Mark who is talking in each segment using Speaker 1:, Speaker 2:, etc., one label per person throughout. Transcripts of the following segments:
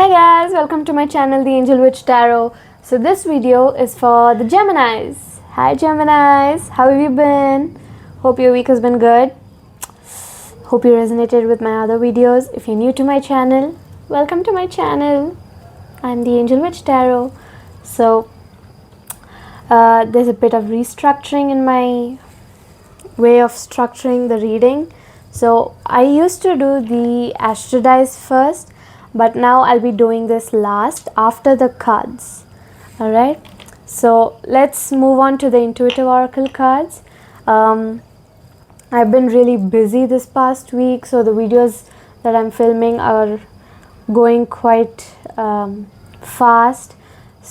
Speaker 1: Hi guys, welcome to my channel, The Angel Witch Tarot. So this video is for the Geminis. Hi Geminis, how have you been? Hope your week has been good. Hope you resonated with my other videos. If you're new to my channel, welcome to my channel. I'm The Angel Witch Tarot. So there's a bit of restructuring in my way of structuring the reading. So I used to do the astrodice first, but now I'll be doing this last after the cards. Alright, so let's move on to the intuitive oracle cards. I've been really busy this past week, so the videos that I'm filming are going quite fast.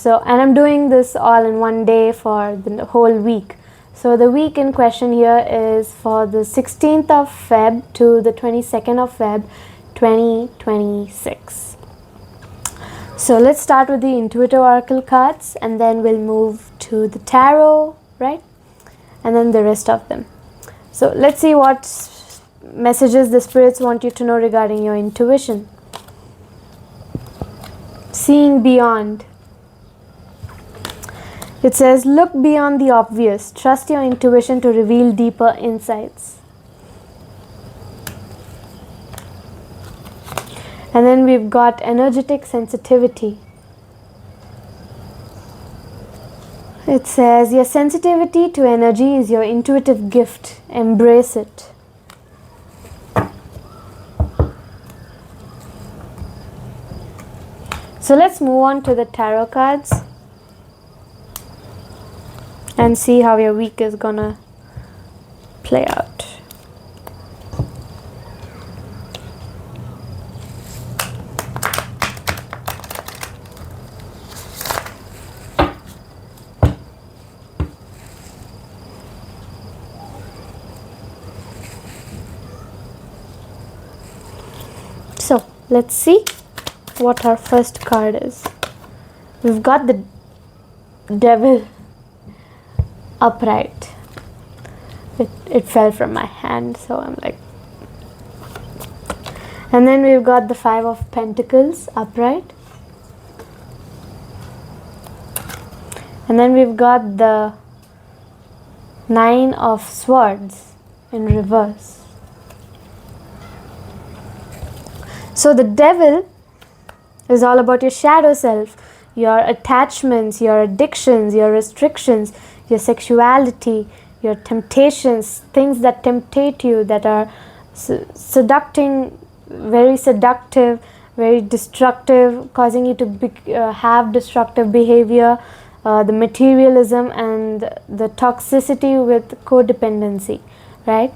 Speaker 1: And I'm doing this all in one day for the whole week. So the week in question here is for the 16th of Feb to the 22nd of Feb 2026. So let's start with the intuitive oracle cards and then we'll move to the tarot, right? And then the rest of them. So let's see what messages the spirits want you to know regarding your intuition. Seeing beyond. It says, look beyond the obvious. Trust your intuition to reveal deeper insights. And then we've got energetic sensitivity. It says, your sensitivity to energy is your intuitive gift. Embrace it. So let's move on to the tarot cards and see how your week is gonna play out. So let's see what our first card is. We've got the Devil upright. It fell from my hand, so I'm like. And then we've got the Five of Pentacles upright. And then we've got the Nine of Swords in reverse. So the Devil is all about your shadow self, your attachments, your addictions, your restrictions, your sexuality, your temptations, things that temptate you, that are seductive, very destructive, causing you to have destructive behavior, the materialism and the toxicity with codependency, right?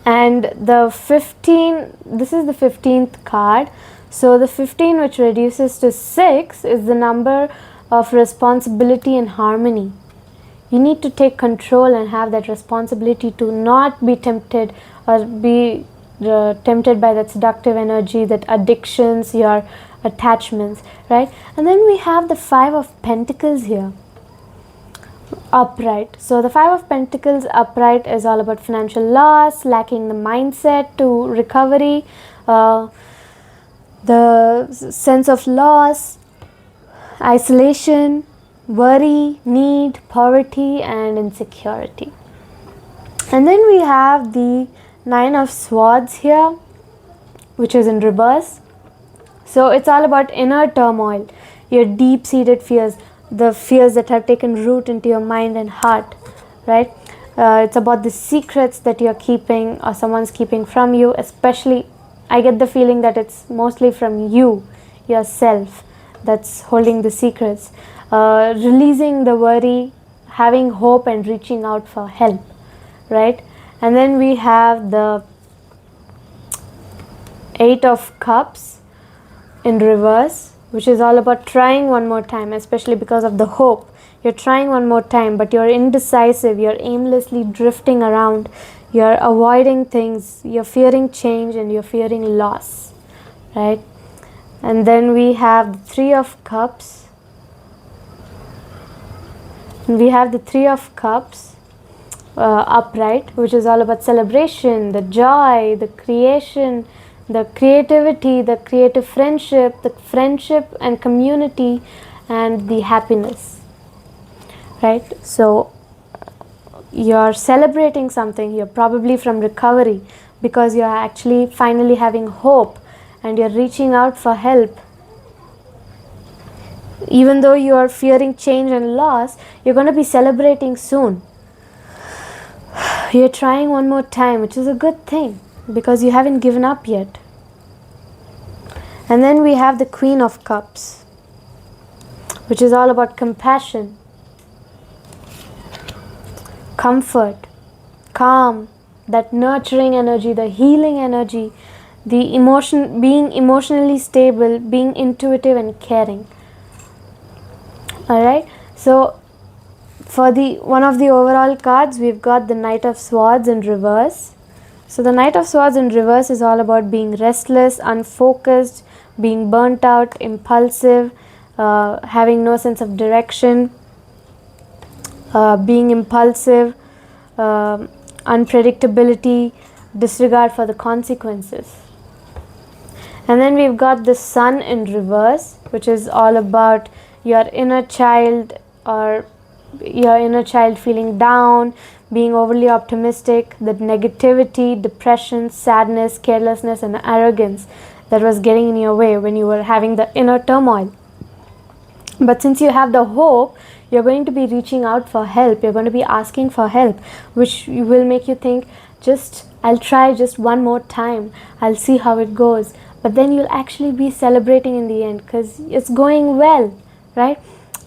Speaker 1: And the 15, this is the 15th card. So the 15, which reduces to 6, is the number of responsibility and harmony. You need to take control and have that responsibility to not be tempted or be tempted by that seductive energy, that addictions, your attachments, right? And then we have the Five of Pentacles here, upright. So the Five of Pentacles upright is all about financial loss, lacking the mindset to recovery, the sense of loss, isolation, worry, need, poverty, and insecurity. And then we have the Nine of Swords here, which is in reverse. So it's all about inner turmoil, your deep-seated fears, the fears that have taken root into your mind and heart, right? It's about the secrets that you're keeping or someone's keeping from you. Especially, I get the feeling that it's mostly from you, yourself, that's holding the secrets. Releasing the worry, having hope and reaching out for help, right? And then we have the Eight of Cups in reverse, which is all about trying one more time, especially because of the hope. You're trying one more time, but you're indecisive, you're aimlessly drifting around, you're avoiding things, you're fearing change and you're fearing loss, right? And then we have the Three of Cups. And we have the Three of Cups upright, which is all about celebration, the joy, the creation, the creativity, the creative friendship, the friendship and community, and the happiness, right? So you're celebrating something, you're probably from recovery, because you're actually finally having hope and you're reaching out for help. Even though you are fearing change and loss, you're going to be celebrating soon. You're trying one more time, which is a good thing because you haven't given up yet. And then we have the Queen of Cups, which is all about compassion, comfort, calm, that nurturing energy, the healing energy, the emotion, being emotionally stable, being intuitive and caring. Alright, so for the one of the overall cards, we've got the Knight of Swords in reverse. So the Knight of Swords in reverse is all about being restless, unfocused, being burnt out, impulsive, having no sense of direction, being impulsive, unpredictability, disregard for the consequences. And then we've got the Sun in reverse, which is all about your inner child, or your inner child feeling down, being overly optimistic, the negativity, depression, sadness, carelessness and arrogance that was getting in your way when you were having the inner turmoil. But since you have the hope, you're going to be reaching out for help, you're going to be asking for help, which will make you think, I'll try just one more time, I'll see how it goes. But then you'll actually be celebrating in the end because it's going well, right?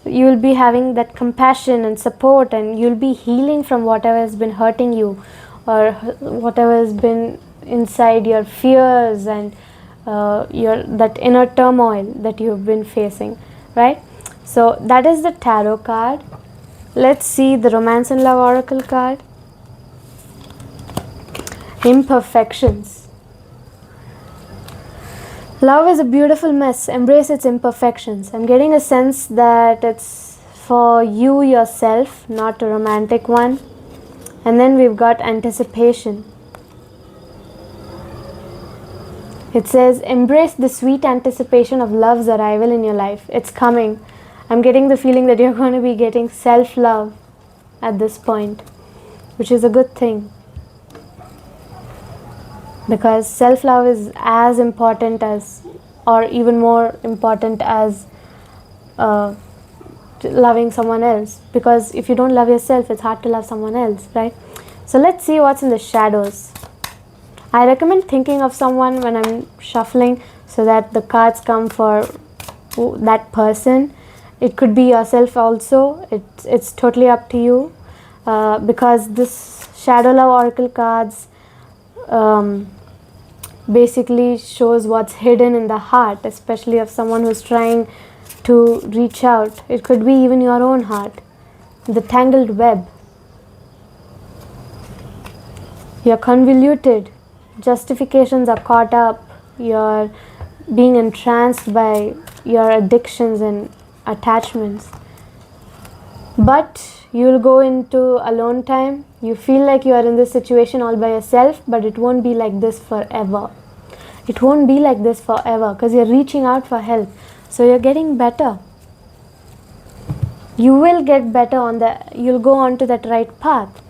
Speaker 1: You'll be having that compassion and support, and you'll be healing from whatever has been hurting you, or whatever has been inside your fears and that inner turmoil that you've been facing, right? So that is the tarot card. Let's see the Romance and Love Oracle card. Imperfections. Love is a beautiful mess. Embrace its imperfections. I'm getting a sense that it's for you yourself, not a romantic one. And then we've got anticipation. It says, embrace the sweet anticipation of love's arrival in your life. It's coming. I'm getting the feeling that you're going to be getting self-love at this point, which is a good thing. Because self-love is as important as, or even more important as loving someone else. Because if you don't love yourself, it's hard to love someone else, right? So let's see what's in the shadows. I recommend thinking of someone when I'm shuffling so that the cards come for that person. It could be yourself also. It's totally up to you. Because this Shadow Love Oracle cards basically shows what's hidden in the heart, especially of someone who's trying to reach out. It could be even your own heart. The tangled web. You're convoluted. Justifications are caught up. You're being entranced by your addictions and attachments. But you'll go into alone time. You feel like you are in this situation all by yourself, but it won't be like this forever. It won't be like this forever because you're reaching out for help. So you're getting better. You will get better you'll go on to that right path,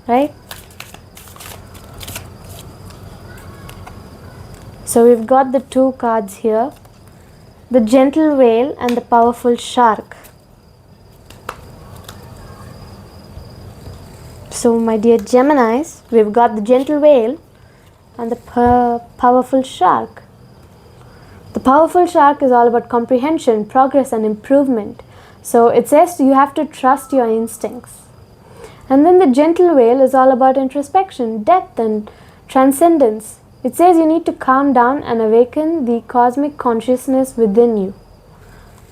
Speaker 1: right? So we've got the two cards here. The Gentle Whale and the Powerful Shark. So my dear Geminis, we've got the Gentle Whale and the Powerful Shark. The Powerful Shark is all about comprehension, progress and improvement. So it says you have to trust your instincts. And then the Gentle Whale is all about introspection, depth and transcendence. It says you need to calm down and awaken the cosmic consciousness within you,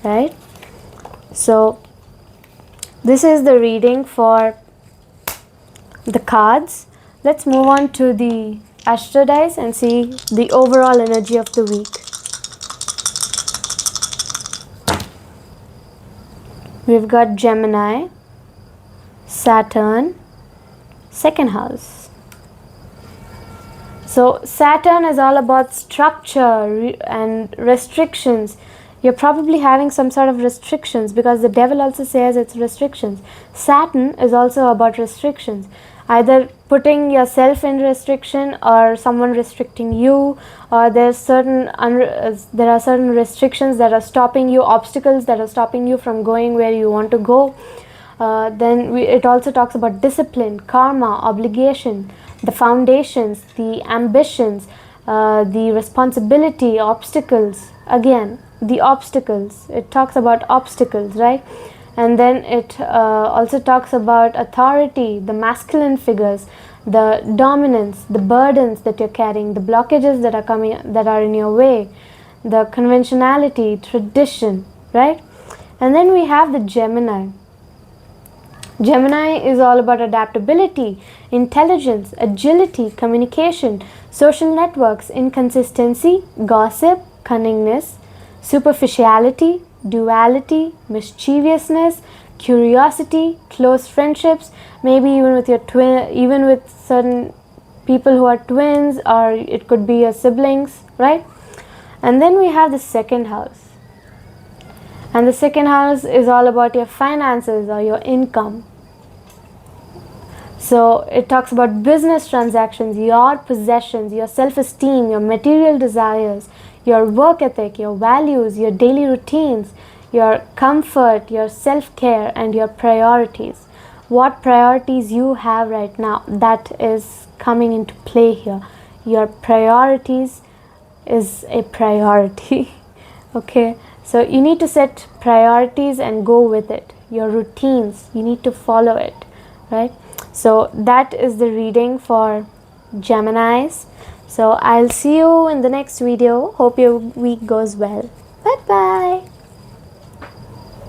Speaker 1: right? So this is the reading for the cards. Let's move on to the Astro dice and see the overall energy of the week. We've got Gemini, Saturn, second house. So Saturn is all about structure and restrictions. You're probably having some sort of restrictions, because the devil also says it's restrictions. Saturn is also about restrictions, either putting yourself in restriction or someone restricting you, or there are certain restrictions that are stopping you, obstacles that are stopping you from going where you want to go. It also talks about discipline, karma, obligation, the foundations, the ambitions, the responsibility, obstacles. Again, the obstacles. It talks about obstacles, right? And then it also talks about authority, the masculine figures, the dominance, the burdens that you're carrying, the blockages that are coming, that are in your way, the conventionality, tradition, right? And then we have the Gemini. Gemini is all about adaptability, intelligence, agility, communication, social networks, inconsistency, gossip, cunningness, superficiality, duality, mischievousness, curiosity, close friendships, maybe even with your twin, even with certain people who are twins, or it could be your siblings, right? And then we have the second house. And the second house is all about your finances or your income. So it talks about business transactions, your possessions, your self-esteem, your material desires, your work ethic, your values, your daily routines, your comfort, your self-care, and your priorities. What priorities you have right now, that is coming into play here. Your priorities is a priority. Okay, so you need to set priorities and go with it. Your routines, you need to follow it, right? So that is the reading for Geminis. So I'll see you in the next video. Hope your week goes well. Bye bye.